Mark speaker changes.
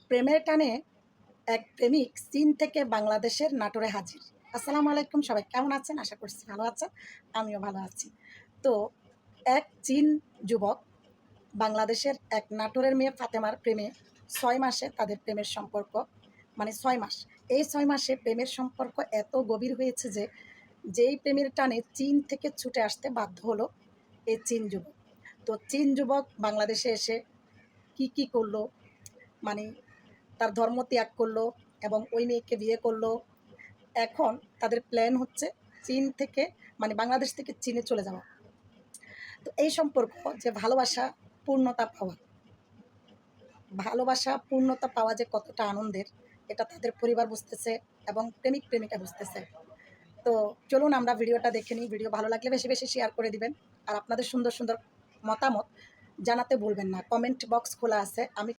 Speaker 1: প্রেমের টানে এক প্রেমিক চীন থেকে বাংলাদেশের নাটোরে হাজির। আসসালামু আলাইকুম, সবাই কেমন আছেন? আশা করছি ভালো আছেন, আমিও ভালো আছি। তো এক চীন যুবক বাংলাদেশের এক নাটোরের মেয়ে ফাতেমার প্রেমে 6 মাসে তাদের প্রেমের সম্পর্ক, মানে 6 মাস। এই 6 মাসে প্রেমের সম্পর্ক এত গভীর হয়েছে যে যেই প্রেমের টানে চীন থেকে ছুটে আসতে বাধ্য হলো এই চীন যুবক। তো চীন যুবক বাংলাদেশে এসে কি করলো, মানে তার ধর্ম ত্যাগ করলো এবং ওই মেয়েকে বিয়ে করলো। এখন তাদের প্ল্যান হচ্ছে চীন থেকে, মানে বাংলাদেশ থেকে চীনে চলে যাওয়া। তো এই সম্পর্ক যে ভালোবাসা পূর্ণতা পাওয়া যে কতটা আনন্দের, এটা তাদের পরিবার বুঝতেছে এবং প্রেমিক প্রেমিকা বুঝতেছে। তো চলুন আমরা ভিডিওটা দেখে নিই। ভিডিও ভালো লাগলে বেশি বেশি শেয়ার করে দিবেন। আর আপনাদের সুন্দর সুন্দর মতামত জানাতে ভুলবেন না। কমেন্ট বক্স খোলা আছে, আমি